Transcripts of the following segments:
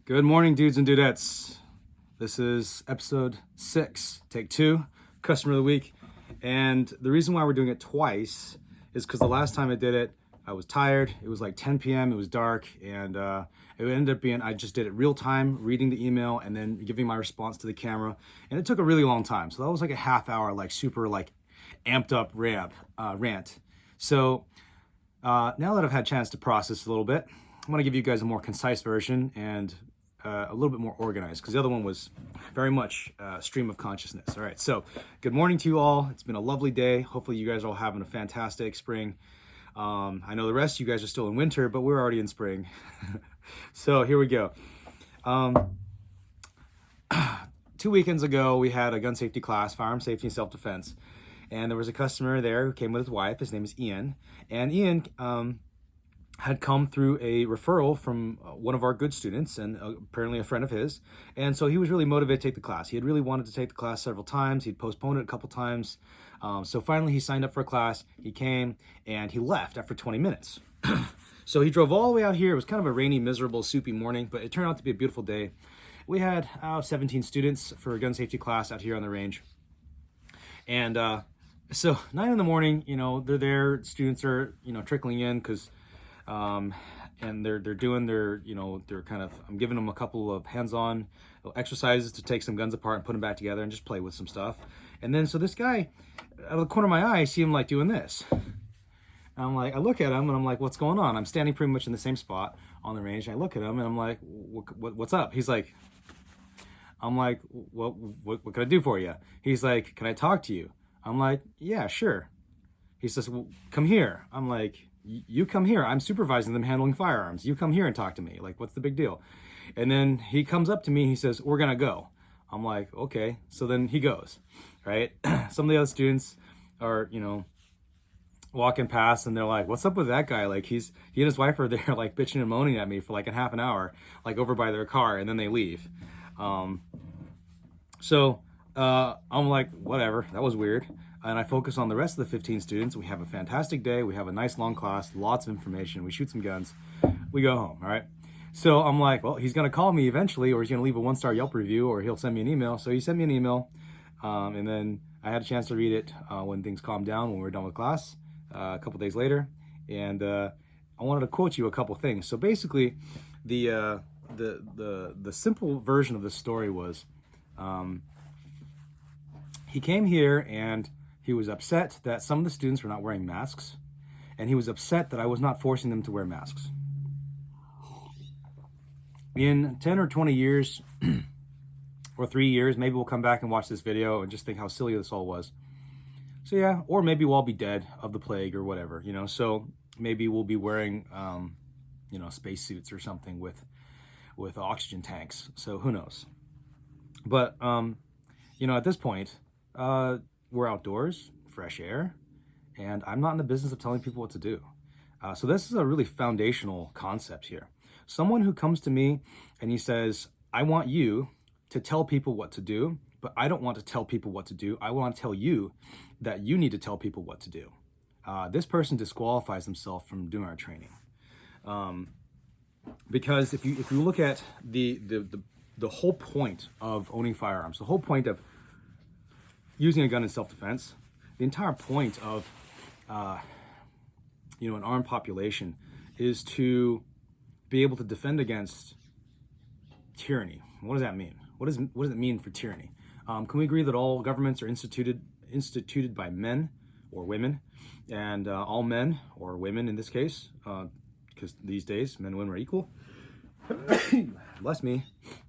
Good morning, dudes and dudettes. This is episode 6, take 2, customer of the week. And the reason why we're doing it twice is because the last time I did it, I was tired. It was like 10 p.m., it was dark, and it ended up being, I just did it real time, reading the email and then giving my response to the camera. And it took a really long time. So that was like a half hour, like super like amped up rant. So now that I've had a chance to process a little bit, I want to give you guys a more concise version and a little bit more organized, because the other one was very much stream of consciousness. All right, so good morning to you all. It's been a lovely day. Hopefully you guys are all having a fantastic spring. I know the rest of you guys are still in winter, but we're already in spring. So here we go. 2 weekends ago, we had a gun safety class, firearm safety and self-defense. And there was a customer there who came with his wife. His name is Ian. And Ian had come through a referral from one of our good students, and apparently a friend of his. And so he was really motivated to take the class. He had really wanted to take the class several times. He'd postponed it a couple times. So finally he signed up for a class. He came and he left after 20 minutes. So he drove all the way out here. It was kind of a rainy, miserable, soupy morning, but it turned out to be a beautiful day. We had 17 students for a gun safety class out here on the range. And so 9 in the morning, they're there. Students are, trickling in because and they're doing their, they're kind of, I'm giving them a couple of hands-on exercises to take some guns apart and put them back together and just play with some stuff. And then, so this guy, out of the corner of my eye, I see him like doing this. And I'm like, I look at him and I'm like, what's going on? I'm standing pretty much in the same spot on the range. And I look at him and I'm like, what's up? He's like, I'm like, what can I do for you? He's like, can I talk to you? I'm like, yeah, sure. He says, well, come here. I'm like, you come here. I'm supervising them handling firearms. You come here and talk to me. Like, what's the big deal? And then he comes up to me. He says, we're going to go. I'm like, okay. So then he goes, right? Some of the other students are, walking past and they're like, what's up with that guy? Like, he and his wife are there like bitching and moaning at me for like a half an hour, like over by their car, and then they leave. So I'm like, whatever, that was weird. And I focus on the rest of the 15 students. We have a fantastic day. We have a nice long class, lots of information. We shoot some guns. We go home, all right? So I'm like, well, he's going to call me eventually, or he's going to leave a 1-star Yelp review, or he'll send me an email. So he sent me an email, and then I had a chance to read it when things calmed down, when we were done with class, a couple days later. And I wanted to quote you a couple things. So basically, the simple version of the story was, he came here and he was upset that some of the students were not wearing masks, and he was upset that I was not forcing them to wear masks. In 10 or 20 years, or 3 years, maybe we'll come back and watch this video and just think how silly this all was. So yeah, or maybe we'll all be dead of the plague or whatever, so maybe we'll be wearing, spacesuits or something with oxygen tanks. So who knows? But, at this point, we're outdoors, fresh air, and I'm not in the business of telling people what to do. So this is a really foundational concept here. Someone who comes to me and he says, I want you to tell people what to do, but I don't want to tell people what to do. I want to tell you that you need to tell people what to do. This person disqualifies himself from doing our training. Because if you look at the whole point of owning firearms, the whole point of using a gun in self-defense, the entire point of an armed population is to be able to defend against tyranny. What does that mean? What does it mean for tyranny? Can we agree that all governments are instituted by men or women, and all men or women in this case, because these days men and women are equal, bless me,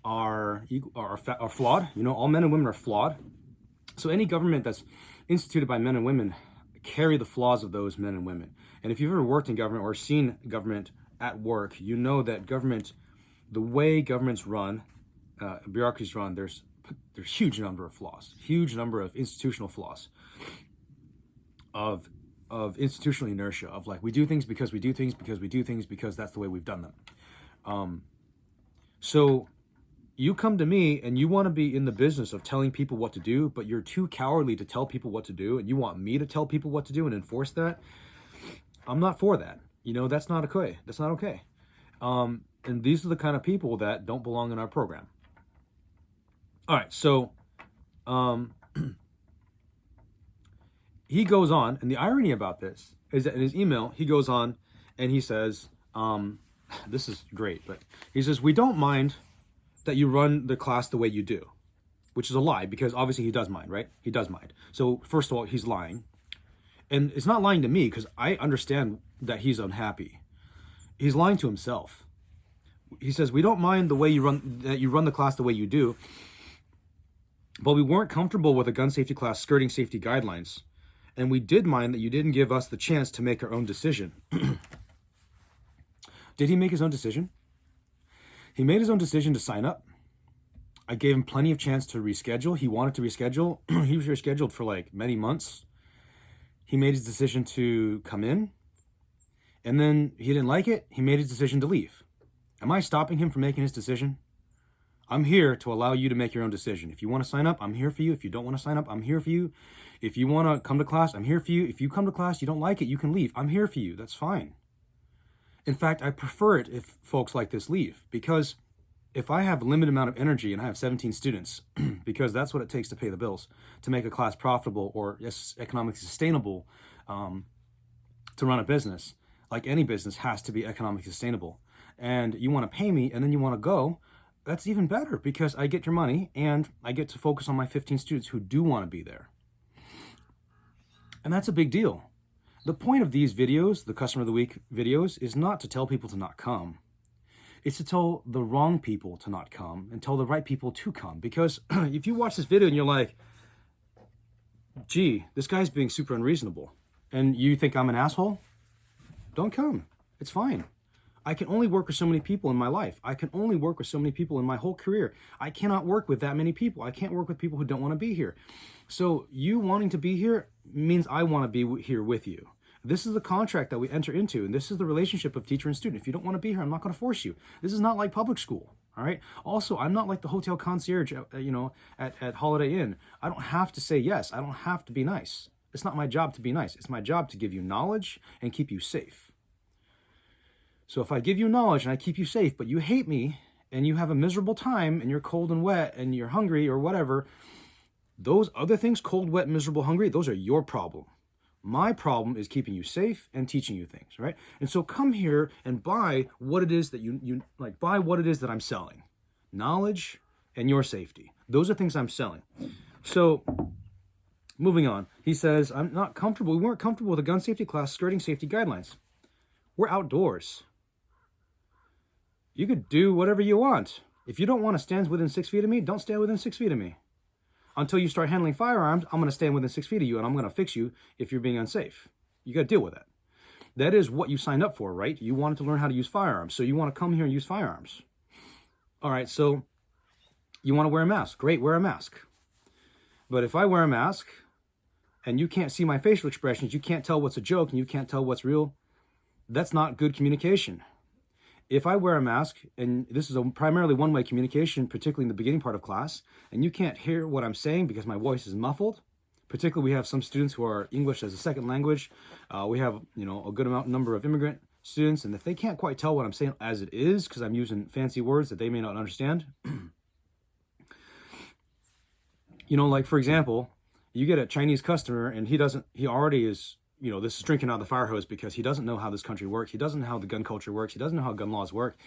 are flawed. All men and women are flawed. So any government that's instituted by men and women carry the flaws of those men and women. And if you've ever worked in government or seen government at work, you know that government, the way governments run, bureaucracies run, there's huge number of flaws, huge number of institutional flaws, of institutional inertia, of like, we do things because we do things because we do things because that's the way we've done them. So you come to me and you want to be in the business of telling people what to do, but you're too cowardly to tell people what to do, and you want me to tell people what to do and enforce that. I'm not for that. That's not okay. That's not okay. And these are the kind of people that don't belong in our program. All right, so he goes on, and the irony about this is that in his email, he goes on and he says, this is great, but he says, we don't mind that you run the class the way you do, which is a lie, because obviously he does mind, right? He does mind. So first of all, he's lying. And it's not lying to me, because I understand that he's unhappy. He's lying to himself. He says, we don't mind the way you run the class the way you do, but we weren't comfortable with a gun safety class skirting safety guidelines. And we did mind that you didn't give us the chance to make our own decision. Did he make his own decision? He made his own decision to sign up. I gave him plenty of chance to reschedule. He wanted to reschedule. He was rescheduled for like many months. He made his decision to come in, and then he didn't like it. He made his decision to leave. Am I stopping him from making his decision? I'm here to allow you to make your own decision. If you want to sign up, I'm here for you. If you don't want to sign up, I'm here for you. If you want to come to class, I'm here for you. If you come to class, you don't like it, you can leave. I'm here for you. That's fine. In fact, I prefer it if folks like this leave, because if I have a limited amount of energy and I have 17 students, because that's what it takes to pay the bills, to make a class profitable or economically sustainable, to run a business, like any business has to be economically sustainable. And you want to pay me and then you want to go, that's even better, because I get your money and I get to focus on my 15 students who do want to be there. And that's a big deal. The point of these videos, the Customer of the Week videos, is not to tell people to not come. It's to tell the wrong people to not come and tell the right people to come. Because if you watch this video and you're like, gee, this guy's being super unreasonable, and you think I'm an asshole, don't come. It's fine. I can only work with so many people in my life. I can only work with so many people in my whole career. I cannot work with that many people. I can't work with people who don't want to be here. So you wanting to be here means I want to be here with you. This is the contract that we enter into, and this is the relationship of teacher and student. If you don't want to be here, I'm not going to force you. This is not like public school, all right? Also, I'm not like the hotel concierge, at Holiday Inn. I don't have to say yes. I don't have to be nice. It's not my job to be nice. It's my job to give you knowledge and keep you safe. So if I give you knowledge and I keep you safe, but you hate me and you have a miserable time and you're cold and wet and you're hungry or whatever, those other things, cold, wet, miserable, hungry, those are your problem. My problem is keeping you safe and teaching you things, right? And so come here and buy what it is that you like, buy what it is that I'm selling. Knowledge and your safety. Those are things I'm selling. So moving on, he says, we weren't comfortable with a gun safety class skirting safety guidelines. We're outdoors. You could do whatever you want. If you don't want to stand within 6 feet of me, don't stand within 6 feet of me. Until you start handling firearms, I'm going to stand within 6 feet of you and I'm going to fix you if you're being unsafe. You got to deal with that. That is what you signed up for, right? You wanted to learn how to use firearms. So you want to come here and use firearms. All right, so you want to wear a mask. Great, wear a mask. But if I wear a mask and you can't see my facial expressions, you can't tell what's a joke and you can't tell what's real, that's not good communication. If I wear a mask, and this is a primarily one-way communication, particularly in the beginning part of class, and you can't hear what I'm saying because my voice is muffled, particularly we have some students who are English as a second language. We have, a good number of immigrant students, and if they can't quite tell what I'm saying as it is, because I'm using fancy words that they may not understand, like for example, you get a Chinese customer and he already is, this is drinking out of the fire hose because he doesn't know how this country works. He doesn't know how the gun culture works. He doesn't know how gun laws work.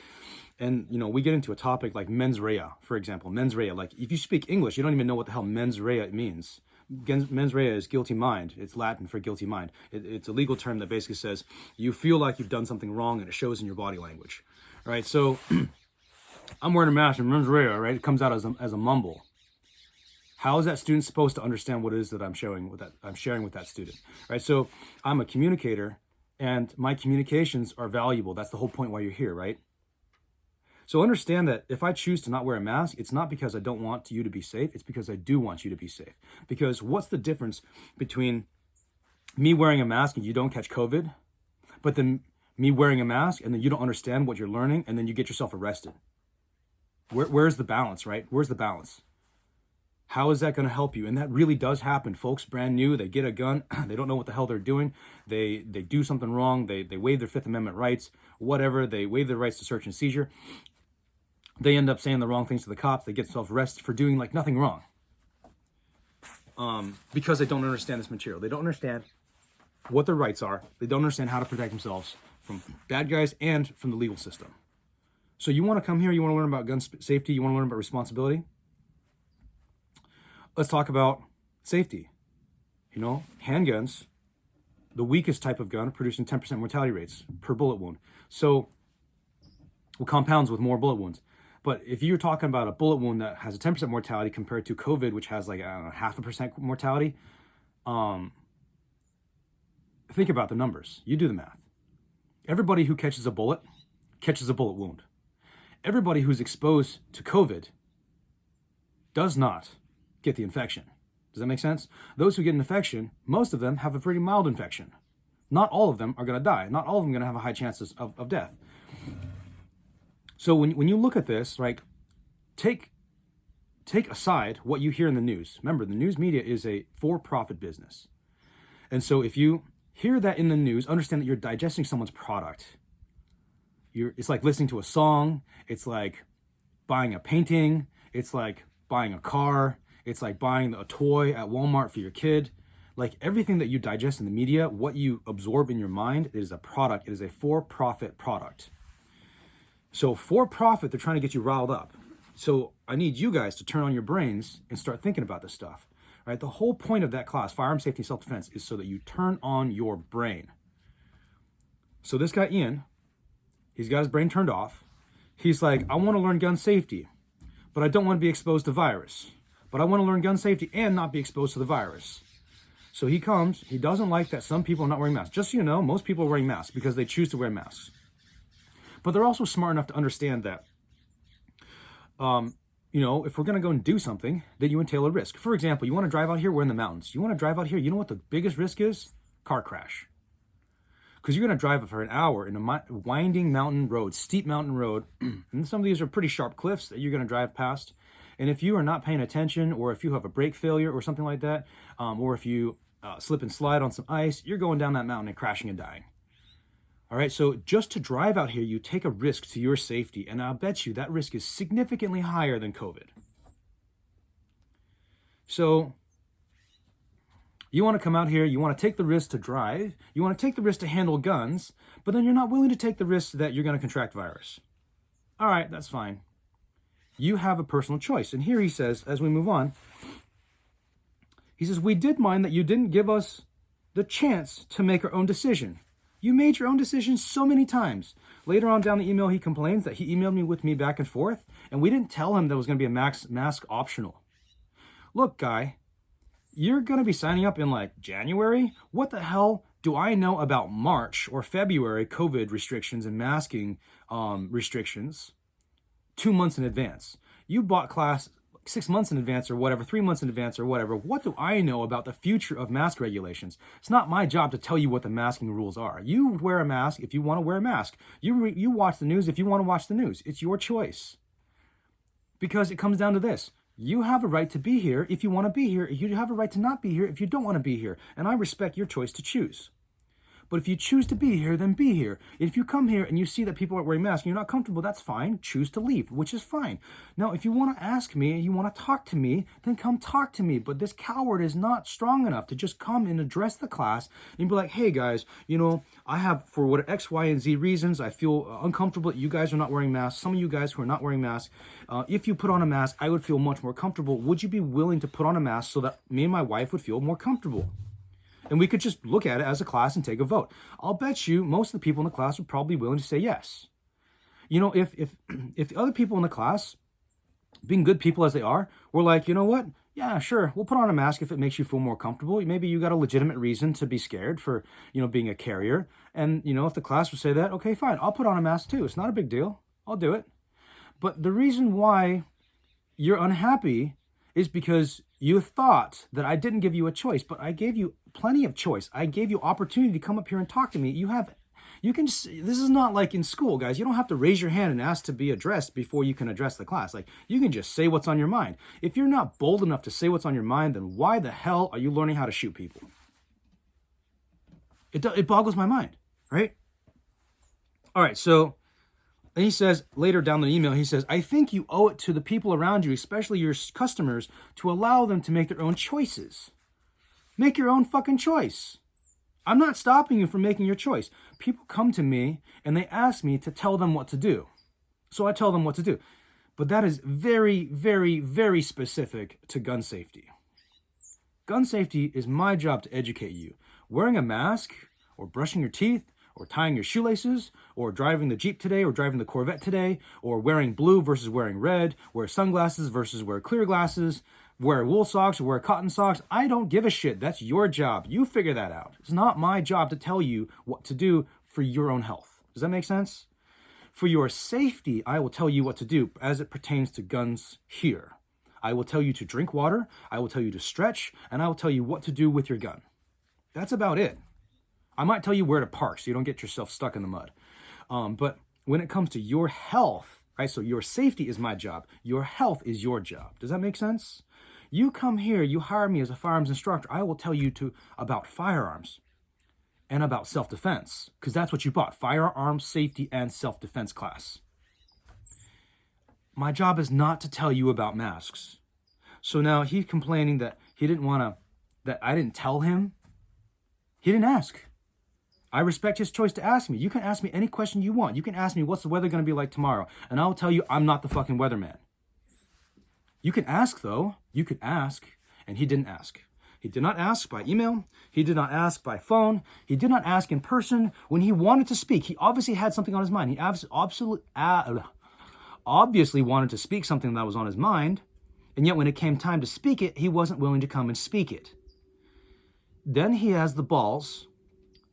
And, we get into a topic like mens rea, for example. Mens rea, like if you speak English, you don't even know what the hell mens rea means. Mens rea is guilty mind. It's Latin for guilty mind. It's a legal term that basically says you feel like you've done something wrong and it shows in your body language. All right, so I'm wearing a mask and mens rea, right? It comes out as a mumble. How is that student supposed to understand what it is that I'm sharing with that student, right? So I'm a communicator, and my communications are valuable. That's the whole point why you're here, right? So understand that if I choose to not wear a mask, it's not because I don't want you to be safe. It's because I do want you to be safe. Because what's the difference between me wearing a mask and you don't catch COVID, but then me wearing a mask and then you don't understand what you're learning and then you get yourself arrested? Where's the balance, right? Where's the balance? How is that going to help you? And that really does happen. Folks brand new, they get a gun, they don't know what the hell they're doing. They do something wrong. They waive their Fifth Amendment rights, whatever. They waive their rights to search and seizure. They end up saying the wrong things to the cops. They get themselves arrested for doing like nothing wrong. Because they don't understand this material. They don't understand what their rights are. They don't understand how to protect themselves from bad guys and from the legal system. So you want to come here, you want to learn about gun safety, you want to learn about responsibility. Let's talk about safety. Handguns, the weakest type of gun, producing 10% mortality rates per bullet wound. So, compounds with more bullet wounds. But if you're talking about a bullet wound that has a 10% mortality compared to COVID, which has like, 0.5% mortality, think about the numbers. You do the math. Everybody who catches a bullet wound. Everybody who's exposed to COVID does not get the infection. Does that make sense? Those who get an infection, most of them have a pretty mild infection. Not all of them are going to die. Not all of them are going to have a high chances of death. So when you look at this, take aside what you hear in the news. Remember, the news media is a for-profit business. And so if you hear that in the news, understand that you're digesting someone's product. It's like listening to a song. It's like buying a painting. It's like buying a car. It's like buying a toy at Walmart for your kid. Like everything that you digest in the media, what you absorb in your mind, it is a product. It is a for-profit product. So for profit, they're trying to get you riled up. So I need you guys to turn on your brains and start thinking about this stuff, right? The whole point of that class, Firearm Safety and Self-Defense, is so that you turn on your brain. So this guy, Ian, he's got his brain turned off. He's like, I want to learn gun safety, but I don't want to be exposed to virus. But I want to learn gun safety and not be exposed to the virus. So he comes, he doesn't like that some people are not wearing masks. Just so you know, most people are wearing masks because they choose to wear masks. But they're also smart enough to understand that, if we're going to go and do something, then you entail a risk. For example, you want to drive out here, we're in the mountains. You want to drive out here, you know what the biggest risk is? Car crash. Because you're going to drive for an hour in a winding mountain road, steep mountain road, and some of these are pretty sharp cliffs that you're going to drive past. And if you are not paying attention, or if you have a brake failure or something like that, or if you slip and slide on some ice, you're going down that mountain and crashing and dying. All right, so just to drive out here, you take a risk to your safety, and I'll bet you that risk is significantly higher than COVID. So you want to come out here, you want to take the risk to drive, you want to take the risk to handle guns, but then you're not willing to take the risk that you're going to contract virus. All right, that's fine. You have a personal choice. And here he says, as we move on, he says, we did mind that you didn't give us the chance to make our own decision. You made your own decisions so many times. Later on down the email, he complains that he emailed me with me back and forth, and we didn't tell him that it was going to be a mask optional. Look, guy, you're going to be signing up in January? What the hell do I know about March or February COVID restrictions and masking restrictions 2 months in advance? You bought class 6 months in advance or whatever, 3 months in advance or whatever. What do I know about the future of mask regulations? It's not my job to tell you what the masking rules are. You wear a mask if you want to wear a mask. You watch the news if you want to watch the news. It's your choice. Because it comes down to this. You have a right to be here if you want to be here. You have a right to not be here if you don't want to be here. And I respect your choice to choose. But if you choose to be here, then be here. If you come here and you see that people aren't wearing masks and you're not comfortable, that's fine. Choose to leave, which is fine. Now, if you want to ask me and you want to talk to me, then come talk to me. But this coward is not strong enough to just come and address the class and be like, hey, guys, I have, for what X, Y, and Z reasons, I feel uncomfortable that you guys are not wearing masks. Some of you guys who are not wearing masks, if you put on a mask, I would feel much more comfortable. Would you be willing to put on a mask so that me and my wife would feel more comfortable? And we could just look at it as a class and take a vote. I'll bet you most of the people in the class would probably be willing to say yes. If the other people in the class, being good people as they are, were like, you know what? Yeah, sure. We'll put on a mask if it makes you feel more comfortable. Maybe you got a legitimate reason to be scared for, being a carrier. And, if the class would say that, okay, fine. I'll put on a mask too. It's not a big deal. I'll do it. But the reason why you're unhappy is because you thought that I didn't give you a choice, but I gave you plenty of choice. I gave you opportunity to come up here and talk to me. You You can just, this is not like in school, guys. You don't have to raise your hand and ask to be addressed before you can address the class. Like, you can just say what's on your mind. If you're not bold enough to say what's on your mind, then why the hell are you learning how to shoot people? It boggles my mind, right? All right, so and he says later down the email, he says, I think you owe it to the people around you, especially your customers, to allow them to make their own choices. Make your own fucking choice. I'm not stopping you from making your choice. People come to me and they ask me to tell them what to do. So I tell them what to do. But that is very, very, very specific to gun safety. Gun safety is my job to educate you. Wearing a mask or brushing your teeth or tying your shoelaces or driving the Jeep today or driving the Corvette today or wearing blue versus wearing red, wear sunglasses versus wear clear glasses, wear wool socks or wear cotton socks. I don't give a shit. That's your job. You figure that out. It's not my job to tell you what to do for your own health. Does that make sense? For your safety, I will tell you what to do as it pertains to guns here. I will tell you to drink water, I will tell you to stretch, and I will tell you what to do with your gun. That's about it. I might tell you where to park so you don't get yourself stuck in the mud. But when it comes to your health, right, so your safety is my job. Your health is your job. Does that make sense? You come here, you hire me as a firearms instructor. I will tell you about firearms and about self-defense, because that's what you bought, firearms, safety, and self-defense class. My job is not to tell you about masks. So now he's complaining that he didn't want to, that I didn't tell him. He didn't ask. I respect his choice to ask me. You can ask me any question you want. You can ask me, what's the weather going to be like tomorrow? And I'll tell you, I'm not the fucking weatherman. You can ask, though. You could ask. And he didn't ask. He did not ask by email. He did not ask by phone. He did not ask in person. When he wanted to speak, he obviously had something on his mind. He obviously wanted to speak something that was on his mind. And yet when it came time to speak it, he wasn't willing to come and speak it. Then he has the balls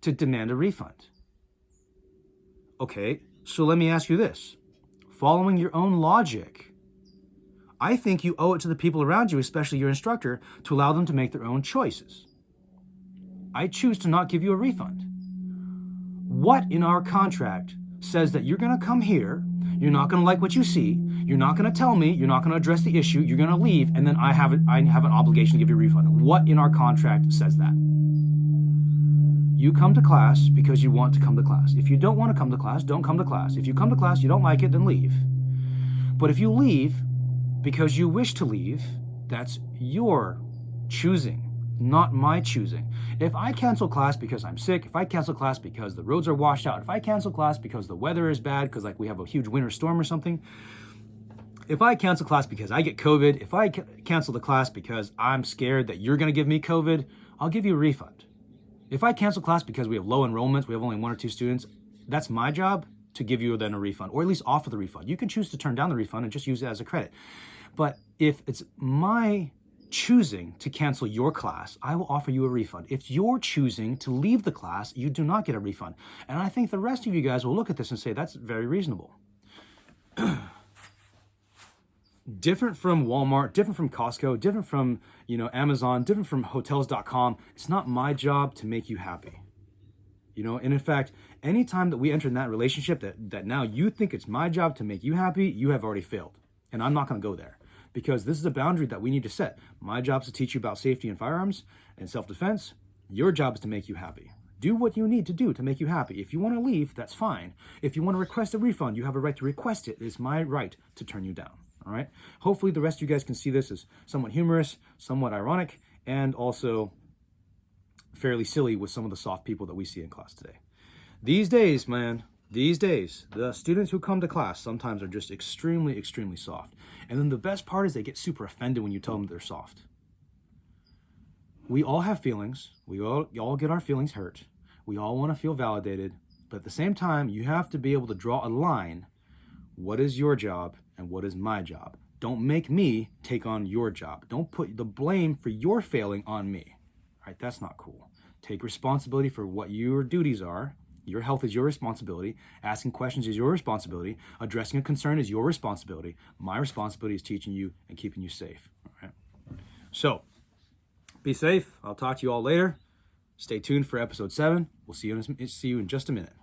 to demand a refund. Okay, so let me ask you this. Following your own logic, I think you owe it to the people around you, especially your instructor, to allow them to make their own choices. I choose to not give you a refund. What in our contract says that you're going to come here, you're not going to like what you see, you're not going to tell me, you're not going to address the issue, you're going to leave, and then I have an obligation to give you a refund? What in our contract says that? You come to class because you want to come to class. If you don't want to come to class, don't come to class. If you come to class, you don't like it, then leave. But if you leave because you wish to leave, that's your choosing, not my choosing. If I cancel class because I'm sick, if I cancel class because the roads are washed out, if I cancel class because the weather is bad, because like we have a huge winter storm or something, if I cancel class because I get COVID, if I cancel the class because I'm scared that you're going to give me COVID, I'll give you a refund. If I cancel class because we have low enrollments, we have only 1 or 2 students, that's my job to give you then a refund, or at least offer the refund. You can choose to turn down the refund and just use it as a credit. But if it's my choosing to cancel your class, I will offer you a refund. If you're choosing to leave the class, you do not get a refund. And I think the rest of you guys will look at this and say, that's very reasonable. Different from Walmart, different from Costco, different from, Amazon, different from hotels.com. It's not my job to make you happy. And in fact, anytime that we enter in that relationship that now you think it's my job to make you happy, you have already failed. And I'm not going to go there, because this is a boundary that we need to set. My job is to teach you about safety and firearms and self-defense. Your job is to make you happy. Do what you need to do to make you happy. If you want to leave, that's fine. If you want to request a refund, you have a right to request it. It's my right to turn you down. All right. Hopefully the rest of you guys can see this as somewhat humorous, somewhat ironic, and also fairly silly with some of the soft people that we see in class today. These days, the students who come to class sometimes are just extremely, extremely soft. And then the best part is they get super offended when you tell them they're soft. We all have feelings. We all get our feelings hurt. We all want to feel validated. But at the same time, you have to be able to draw a line. What is your job and what is my job? Don't make me take on your job. Don't put the blame for your failing on me. All right, that's not cool. Take responsibility for what your duties are. Your health is your responsibility. Asking questions is your responsibility. Addressing a concern is your responsibility. My responsibility is teaching you and keeping you safe. All right. So, be safe. I'll talk to you all later. Stay tuned for episode 7. We'll see you in just a minute.